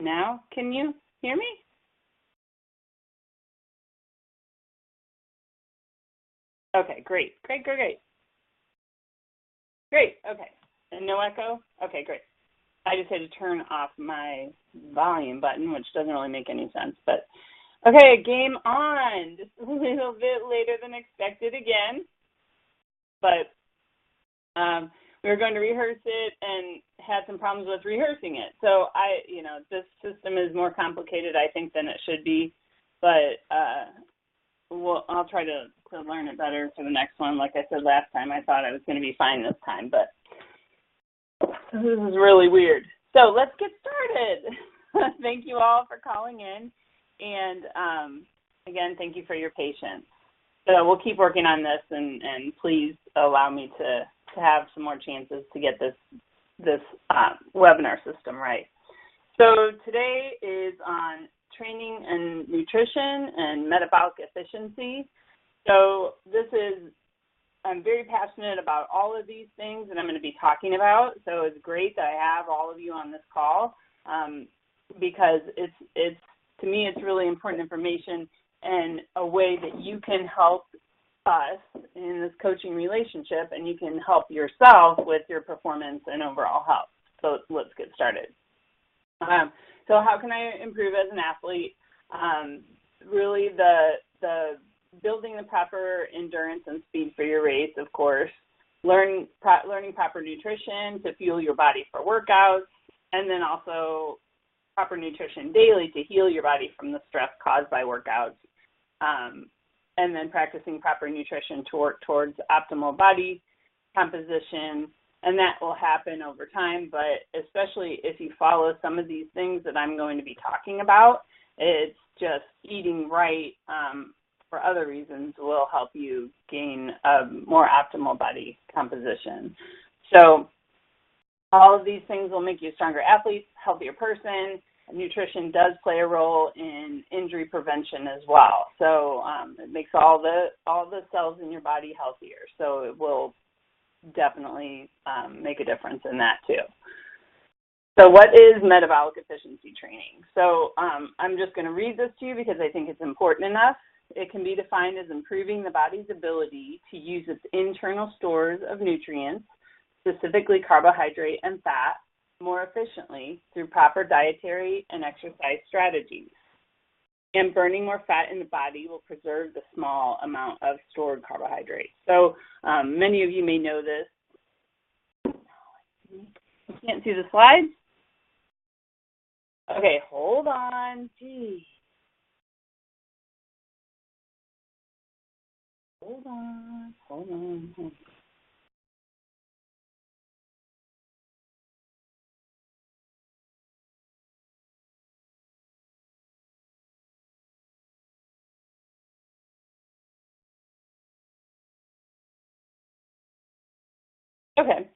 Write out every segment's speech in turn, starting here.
Now, can you hear me? Okay, great. Great, okay. And no echo? Okay, great. I just had to turn off my volume button, which doesn't really make any sense. But okay, game on. Just a little bit later than expected again. But we were going to rehearse it and had some problems with rehearsing it. So this system is more complicated, I think, than it should be. But I'll try to learn it better for the next one. Like I said last time, I thought I was going to be fine this time, but this is really weird. So let's get started. Thank you all for calling in. And again, thank you for your patience. So we'll keep working on this, and please allow me to have some more chances to get this webinar system right. So today is on training and nutrition and metabolic efficiency. So I'm very passionate about all of these things that I'm going to be talking about. So it's great that I have all of you on this call because it's to me, it's really important information and a way that you can help us in this coaching relationship, and you can help yourself with your performance and overall health. So let's get started. So how can I improve as an athlete? Really the building the proper endurance and speed for your race, of course, learning proper nutrition to fuel your body for workouts, and then also proper nutrition daily to heal your body from the stress caused by workouts, and then practicing proper nutrition to work towards optimal body composition. And that will happen over time, but especially if you follow some of these things that I'm going to be talking about, it's just eating right for other reasons will help you gain a more optimal body composition. So all of these things will make you a stronger athlete, healthier person. Nutrition does play a role in injury prevention as well. So it makes all the cells in your body healthier. So it will definitely make a difference in that too. So what is metabolic efficiency training? So I'm just going to read this to you because I think it's important enough. It can be defined as improving the body's ability to use its internal stores of nutrients, specifically carbohydrate and fat, more efficiently through proper dietary and exercise strategies. And burning more fat in the body will preserve the small amount of stored carbohydrates. So many of you may know this. You can't see the slides? Okay, hold on. Gee. Hold on. Okay.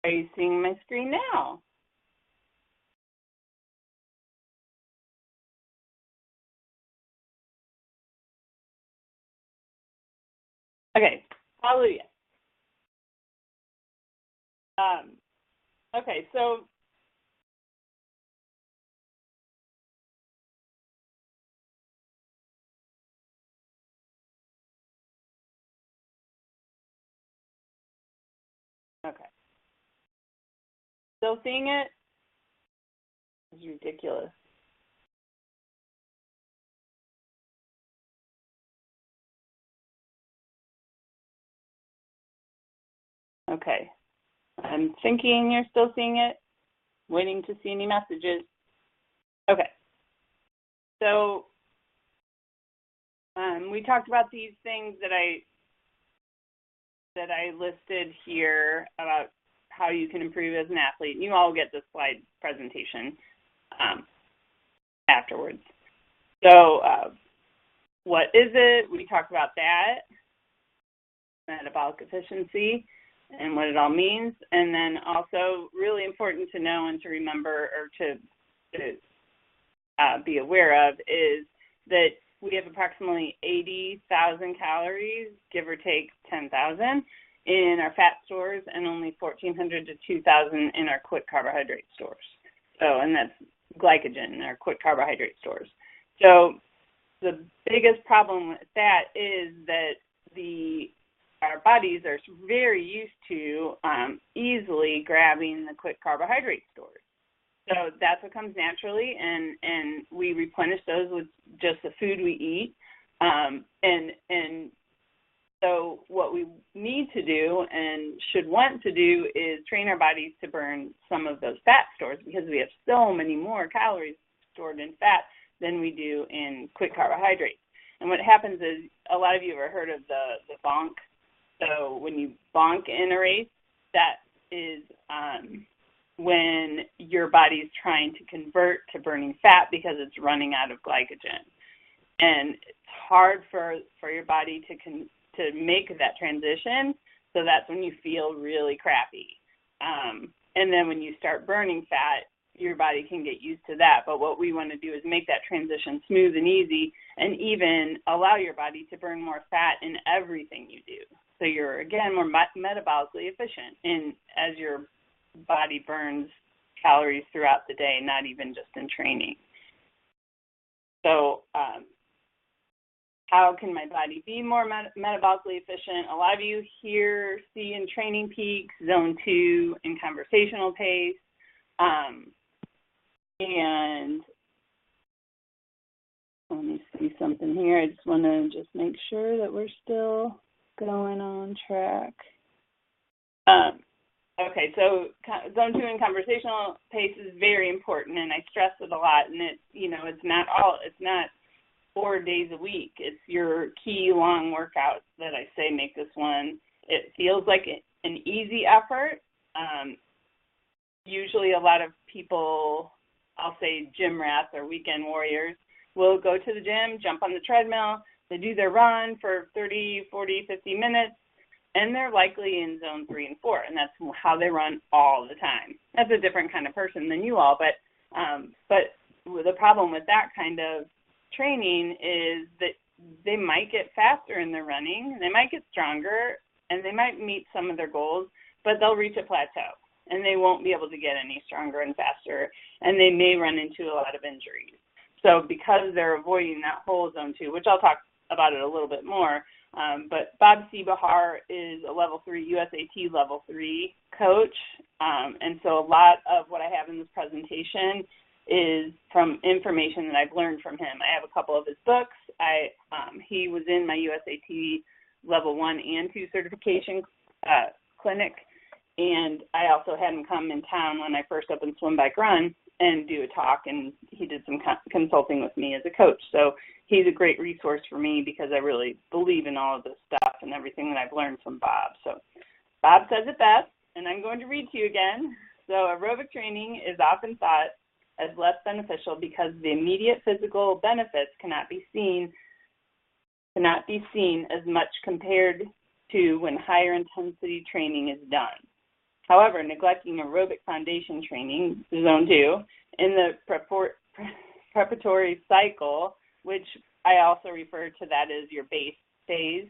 Are you seeing my screen now? Okay. Hallelujah. Okay, so okay. Still seeing it? It's ridiculous. Okay. I'm thinking you're still seeing it. Waiting to see any messages. Okay. So we talked about these things that I listed here about how you can improve as an athlete. You all get the slide presentation afterwards. So what is it? We talked about that, metabolic efficiency, and what it all means. And then also really important to know and to remember or to be aware of is that we have approximately 80,000 calories, give or take 10,000, in our fat stores and only 1,400 to 2,000 in our quick carbohydrate stores. So, and that's glycogen in our quick carbohydrate stores. So the biggest problem with that is that our bodies are very used to easily grabbing the quick carbohydrate stores. So that's what comes naturally, and we replenish those with just the food we eat. And so what we need to do and should want to do is train our bodies to burn some of those fat stores, because we have so many more calories stored in fat than we do in quick carbohydrates. And what happens is, a lot of you have heard of the bonk. So when you bonk in a race, that is when your body's trying to convert to burning fat because it's running out of glycogen. And it's hard for your body to make that transition, so that's when you feel really crappy. And then when you start burning fat, your body can get used to that. But what we want to do is make that transition smooth and easy, and even allow your body to burn more fat in everything you do. So you're, again, more metabolically efficient as your body burns calories throughout the day, not even just in training. So how can my body be more metabolically efficient? A lot of you here see in Training Peaks, Zone 2, in conversational pace. And let me see something here. I just want to make sure that we're still going on track. Okay, so Zone 2 in conversational pace is very important, and I stress it a lot. And it's not 4 days a week. It's your key long workouts that I say make this one. It feels like an easy effort. Usually a lot of people, I'll say gym rats or weekend warriors, will go to the gym, jump on the treadmill, they do their run for 30, 40, 50 minutes, and they're likely in Zone 3 and 4, and that's how they run all the time. That's a different kind of person than you all, but the problem with that kind of training is that they might get faster in their running, they might get stronger, and they might meet some of their goals, but they'll reach a plateau, and they won't be able to get any stronger and faster, and they may run into a lot of injuries. So because they're avoiding that whole Zone 2, which I'll talk about it a little bit more, but Bob Seebahar is a Level 3, USAT Level 3 coach, and so a lot of what I have in this presentation is from information that I've learned from him. I have a couple of his books. He was in my USAT Level 1 and 2 certification clinic, and I also had him come in town when I first opened Swim Bike Run and do a talk, and he did some consulting with me as a coach. So he's a great resource for me because I really believe in all of this stuff and everything that I've learned from Bob. So Bob says it best, and I'm going to read to you again. So aerobic training is often thought as less beneficial because the immediate physical benefits cannot be seen as much compared to when higher intensity training is done. However, neglecting aerobic foundation training, Zone 2, in the preparatory cycle, which I also refer to that as your base phase,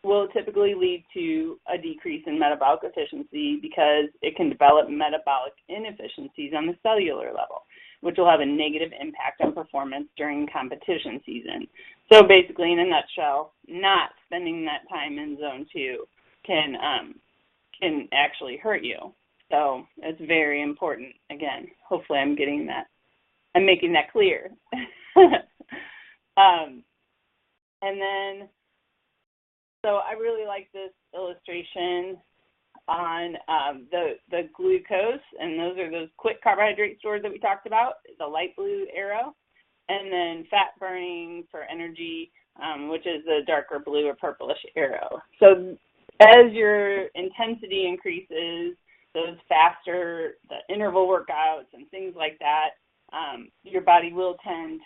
will typically lead to a decrease in metabolic efficiency because it can develop metabolic inefficiencies on the cellular level, which will have a negative impact on performance during competition season. So basically, in a nutshell, not spending that time in Zone 2 can actually hurt you. So it's very important. Again, hopefully I'm making that clear. And then, so I really like this illustration on the glucose, and those are those quick carbohydrate stores that we talked about, the light blue arrow, and then fat burning for energy, which is the darker blue or purplish arrow. So as your intensity increases, those faster, the interval workouts and things like that, your body will tend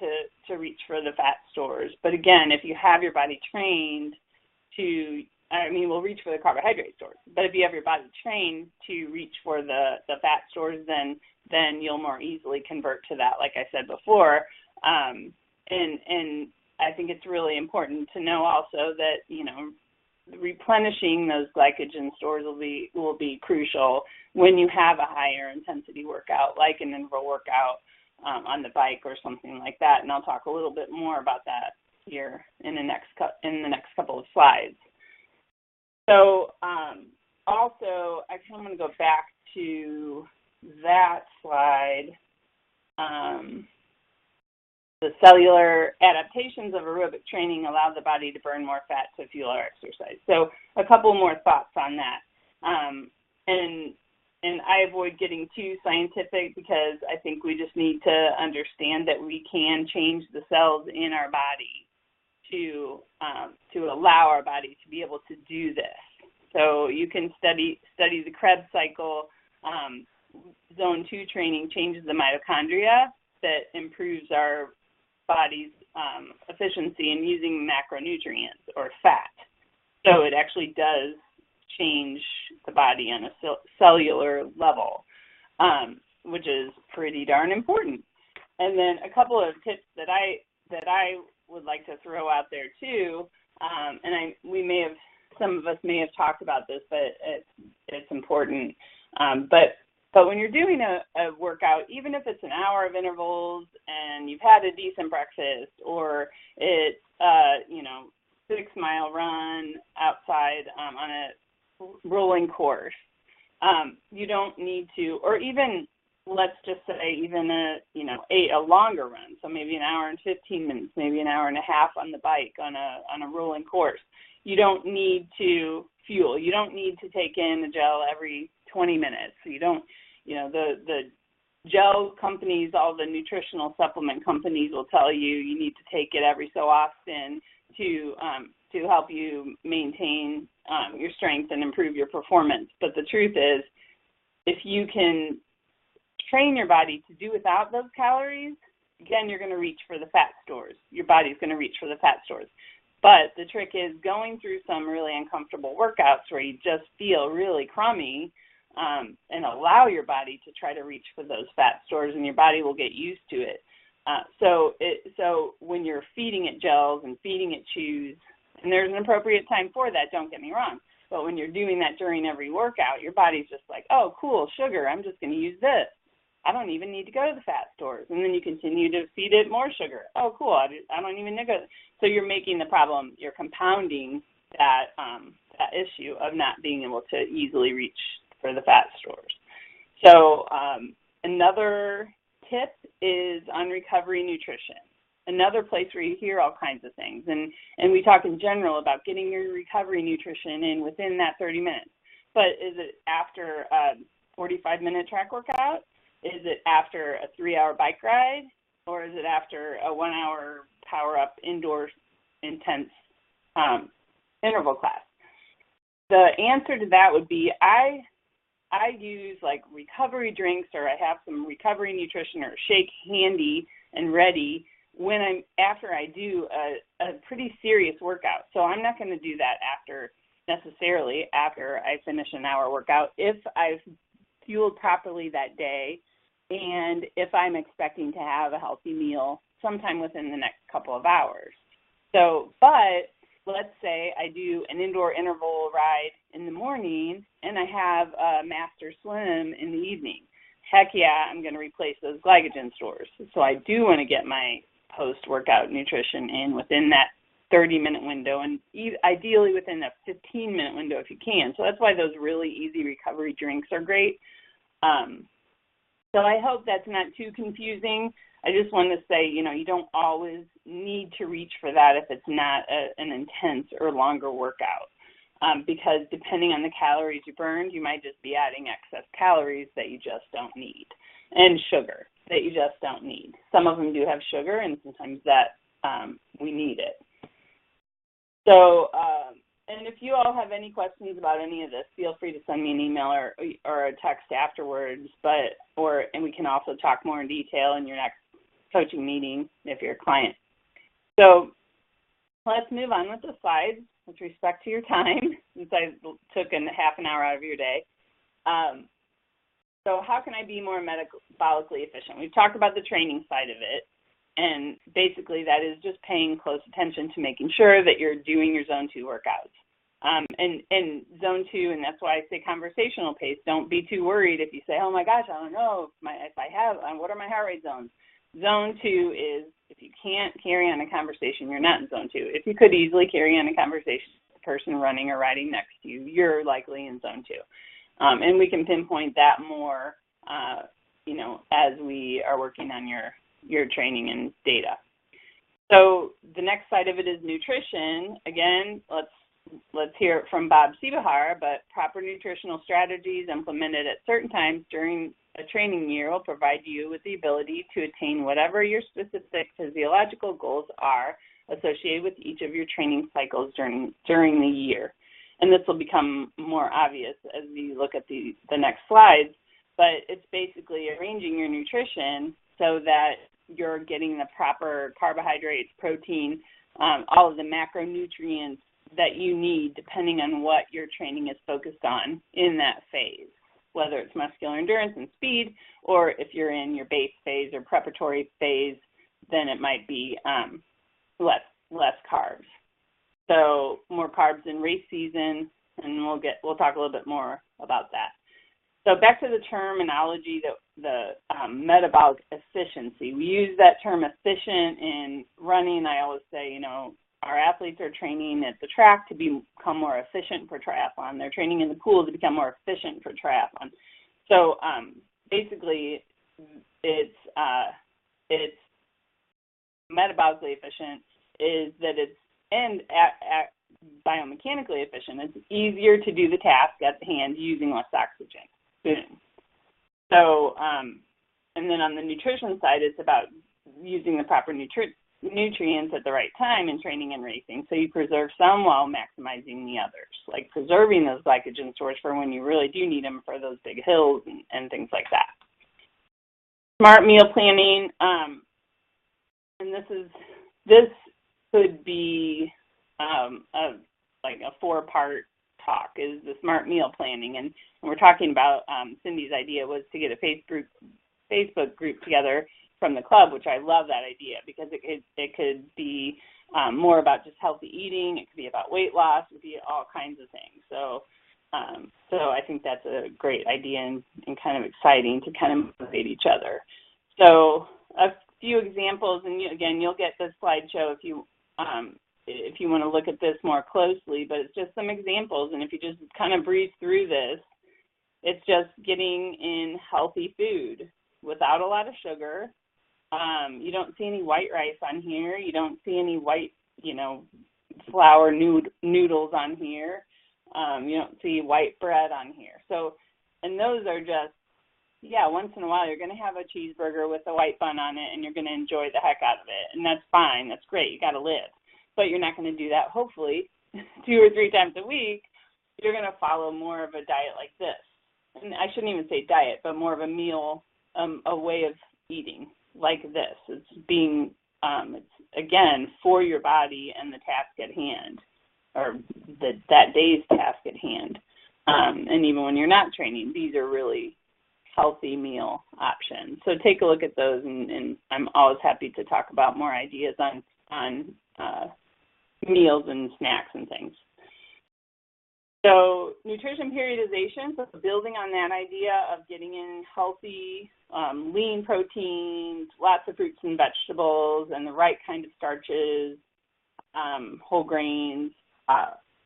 to reach for the fat stores. But again, if you have your body trained we'll reach for the carbohydrate stores. But if you have your body trained to reach for the fat stores, then you'll more easily convert to that, like I said before. And I think it's really important to know also that, replenishing those glycogen stores will be crucial when you have a higher intensity workout, like an interval workout on the bike or something like that. And I'll talk a little bit more about that here in the next couple of slides. So also, actually, I'm going to go back to that slide. The cellular adaptations of aerobic training allow the body to burn more fat to fuel our exercise. So a couple more thoughts on that. And I avoid getting too scientific because I think we just need to understand that we can change the cells in our body to allow our body to be able to do this. So you can study the Krebs cycle. Zone 2 training changes the mitochondria that improves our body's efficiency in using macronutrients or fat. So it actually does change the body on a cellular level, which is pretty darn important. And then a couple of tips that I would like to throw out there too, and some of us may have talked about this, but it's important. But when you're doing a workout, even if it's an hour of intervals and you've had a decent breakfast, or it's 6-mile run outside on a rolling course, you don't need to, or even let's just say even a longer run, so maybe an hour and 15 minutes, maybe an hour and a half on the bike on a rolling course. You don't need to fuel. You don't need to take in a gel every 20 minutes. So you don't, the gel companies, all the nutritional supplement companies will tell you need to take it every so often to help you maintain your strength and improve your performance. But the truth is, if you can train your body to do without those calories, again, you're going to reach for the fat stores. Your body's going to reach for the fat stores. But the trick is going through some really uncomfortable workouts where you just feel really crummy, and allow your body to try to reach for those fat stores, and your body will get used to it. So when you're feeding it gels and feeding it chews, and there's an appropriate time for that, don't get me wrong, but when you're doing that during every workout, your body's just like, oh, cool, sugar, I'm just going to use this. I don't even need to go to the fat stores. And then you continue to feed it more sugar. Oh, cool, I don't even need to go. So you're making the problem, you're compounding that issue of not being able to easily reach for the fat stores. So another tip is on recovery nutrition. Another place where you hear all kinds of things. And we talk in general about getting your recovery nutrition in within that 30 minutes. But is it after a 45-minute track workout? Is it after a 3-hour bike ride? Or is it after a 1-hour power-up indoor intense interval class? The answer to that would be I use like recovery drinks, or I have some recovery nutrition or shake handy and ready after I do a pretty serious workout. So I'm not going to do that necessarily after I finish an hour workout if I've fueled properly that day and if I'm expecting to have a healthy meal sometime within the next couple of hours. So, but let's say I do an indoor interval ride in the morning and I have a Master Slim in the evening. Heck yeah, I'm going to replace those glycogen stores. So I do want to get my post-workout nutrition in within that 30-minute window, and ideally within a 15-minute window if you can. So that's why those really easy recovery drinks are great. So I hope that's not too confusing. I just want to say, you don't always need to reach for that if it's not an intense or longer workout, because depending on the calories you burned, you might just be adding excess calories that you just don't need, and sugar that you just don't need. Some of them do have sugar, and sometimes that we need it. So, and if you all have any questions about any of this, feel free to send me an email or a text afterwards. And we can also talk more in detail in your next coaching meeting if you're a client. So let's move on with the slides with respect to your time, since I took half an hour out of your day. So how can I be more metabolically efficient? We've talked about the training side of it, and basically that is just paying close attention to making sure that you're doing your Zone 2 workouts. And zone 2, and that's why I say conversational pace. Don't be too worried if you say, oh my gosh, I don't know if I have, what are my heart rate zones? Zone 2 is if you can't carry on a conversation, you're not in zone 2. If you could easily carry on a conversation with the person running or riding next to you, you're likely in zone 2. And we can pinpoint that more, as we are working on your training and data. So the next side of it is nutrition. Again, let's hear it from Bob Siebehar, but proper nutritional strategies implemented at certain times during a training year will provide you with the ability to attain whatever your specific physiological goals are associated with each of your training cycles during the year. And this will become more obvious as we look at the next slides, but it's basically arranging your nutrition so that you're getting the proper carbohydrates, protein, all of the macronutrients that you need depending on what your training is focused on in that phase, whether it's muscular endurance and speed, or if you're in your base phase or preparatory phase, then it might be less carbs. So more carbs in race season, and we'll talk a little bit more about that. So back to the terminology, the metabolic efficiency. We use that term efficient in running. I always say, our athletes are training at the track to become more efficient for triathlon. They're training in the pool to become more efficient for triathlon. So basically, it's metabolically efficient is that it's biomechanically efficient. It's easier to do the task at hand using less oxygen. So, and then on the nutrition side, it's about using the proper nutrients at the right time in training and racing. So you preserve some while maximizing the others, like preserving those glycogen stores for when you really do need them for those big hills and things like that. Smart meal planning, and this could be a 4-part talk, is the smart meal planning. And we're talking about Cindy's idea was to get a Facebook group together from the club, which I love that idea because it could be more about just healthy eating. It could be about weight loss. It could be all kinds of things. So I think that's a great idea and kind of exciting to kind of motivate each other. So a few examples, and again, you'll get the slideshow if you want to look at this more closely, but it's just some examples. And if you just kind of breeze through this, it's just getting in healthy food without a lot of sugar. You don't see any white rice on here. You don't see any white, flour noodles on here. You don't see white bread on here. So, and those are just, once in a while you're going to have a cheeseburger with a white bun on it and you're going to enjoy the heck out of it. And that's fine. That's great. You got to live. But you're not going to do that, hopefully, 2 or 3 times a week. You're going to follow more of a diet like this. And I shouldn't even say diet, but more of a meal, a way of eating like this. It's being, it's again, for your body and the task at hand, or that day's task at hand. And even when you're not training, these are really healthy meal options. So take a look at those, and I'm always happy to talk about more ideas on meals and snacks and things. So nutrition periodization, so building on that idea of getting in healthy, lean proteins, lots of fruits and vegetables, and the right kind of starches, whole grains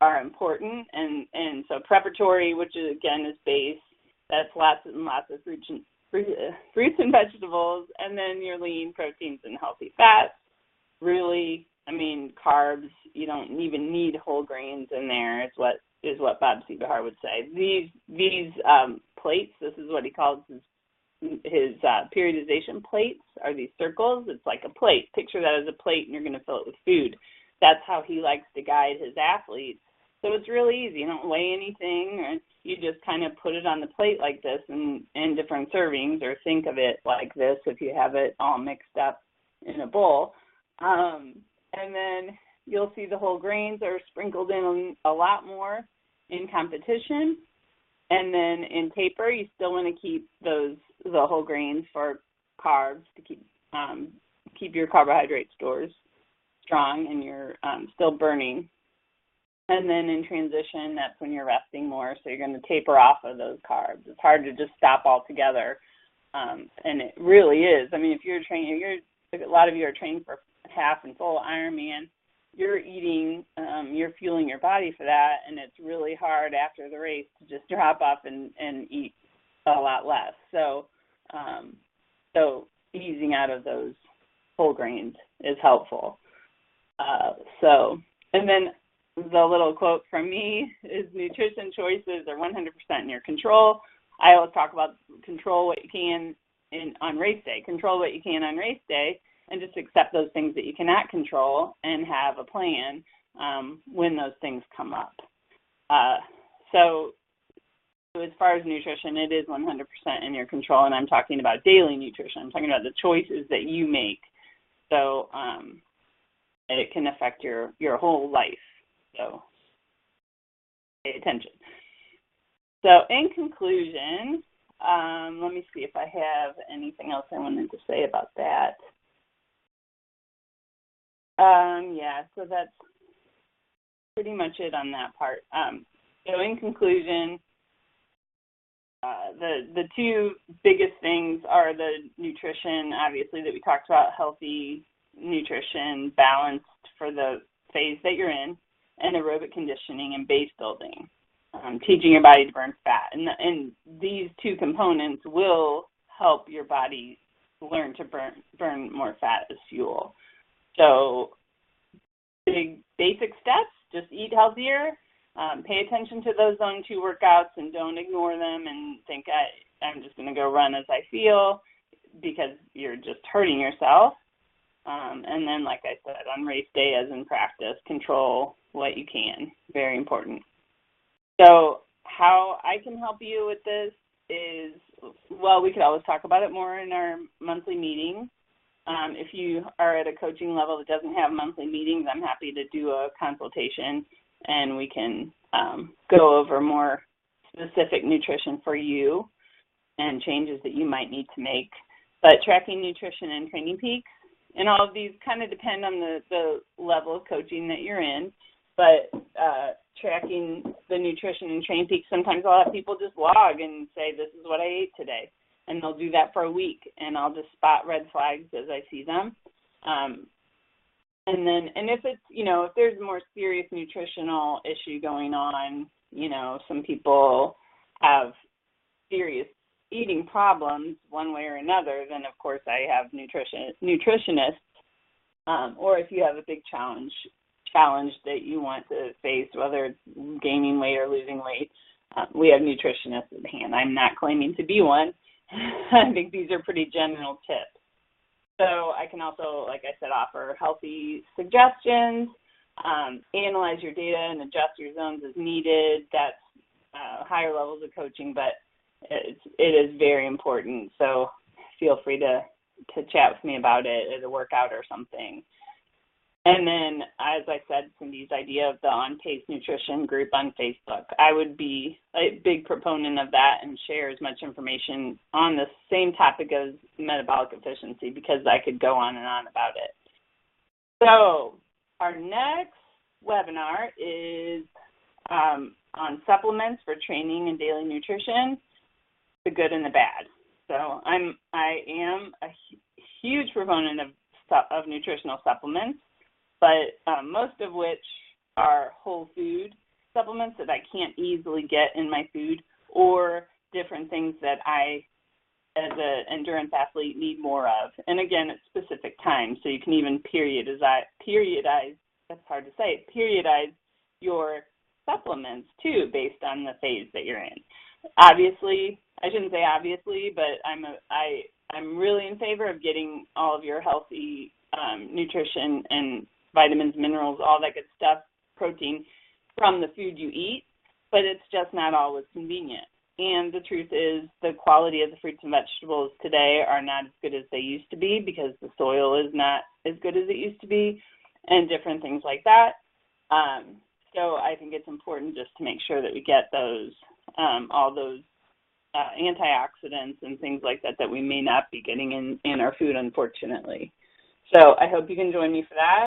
are important. And so preparatory, which is, again is base, that's lots and lots of fruits and vegetables, and then your lean proteins and healthy fats. Really, carbs, you don't even need whole grains in there, is what Bob Siebehar would say. These plates, this is what he calls his periodization plates, are these circles. It's like a plate. Picture that as a plate, and you're going to fill it with food. That's how he likes to guide his athletes. So it's really easy. You don't weigh anything, or you just kind of put it on the plate like this in different servings, or think of it like this if you have it all mixed up in a bowl. And then you'll see the whole grains are sprinkled in a lot more in competition. And then in taper, you still want to keep the whole grains for carbs to keep your carbohydrate stores strong, and you're still burning And then in transition, that's when you're resting more, so you're going to taper off of those carbs. It's hard to just stop altogether, and it really is. I mean, if you're training, a lot of you are training for half and full Ironman, you're eating, you're fueling your body for that, and it's really hard after the race to just drop off and eat a lot less. So, easing out of those whole grains is helpful. And then the little quote from me is nutrition choices are 100% in your control. I always talk about control what you can on race day. Control what you can on race day, and just accept those things that you cannot control and have a plan when those things come up. So as far as nutrition, it is 100% in your control, and I'm talking about daily nutrition. I'm talking about the choices that you make. So it can affect your whole life. So pay attention. So in conclusion, let me see if I have anything else I wanted to say about that. So that's pretty much it on that part. So in conclusion, the two biggest things are the nutrition, obviously, that we talked about, healthy nutrition, balanced for the phase that you're in, and aerobic conditioning and base building, teaching your body to burn fat. And these two components will help your body learn to burn more fat as fuel. So big basic steps, just eat healthier, pay attention to those zone 2 workouts and don't ignore them and think I'm just going to go run as I feel, because you're just hurting yourself. And then, like I said, on race day as in practice, control what you can. Very important. So how I can help you with this is, well, we could always talk about it more in our monthly meetings. If you are at a coaching level that doesn't have monthly meetings, I'm happy to do a consultation, and we can go over more specific nutrition for you and changes that you might need to make. But tracking nutrition and training peaks, and all of these kind of depend on the level of coaching that you're in. But tracking the nutrition and training peaks, sometimes I'll have people just log and say, this is what I ate today. And they'll do that for a week, and I'll just spot red flags as I see them. And if it's, if there's a more serious nutritional issue going on, some people have serious eating problems one way or another, then of course I have nutritionists. Or if you have a big challenge that you want to face, whether it's gaining weight or losing weight, we have nutritionists at hand. I'm not claiming to be one. I think these are pretty general tips. So I can also, like I said, offer healthy suggestions, analyze your data and adjust your zones as needed. That's higher levels of coaching, but it is very important. So feel free to chat with me about it at a workout or something. And then, as I said, Cindy's idea of the On Pace Nutrition group on Facebook. I would be a big proponent of that and share as much information on the same topic as metabolic efficiency, because I could go on and on about it. So our next webinar is on supplements for training and daily nutrition, the good and the bad. So I am a huge proponent of nutritional supplements, but most of which are whole food supplements that I can't easily get in my food, or different things that I, as an endurance athlete, need more of. And again, at specific times, so you can even periodize, that's hard to say, periodize your supplements too, based on the phase that you're in. Obviously, I shouldn't say obviously, but I'm really in favor of getting all of your healthy nutrition and vitamins, minerals, all that good stuff, protein, from the food you eat, but it's just not always convenient. And the truth is, the quality of the fruits and vegetables today are not as good as they used to be, because the soil is not as good as it used to be, and different things like that. So I think it's important just to make sure that we get those, all those antioxidants and things like that we may not be getting in our food, unfortunately. So I hope you can join me for that.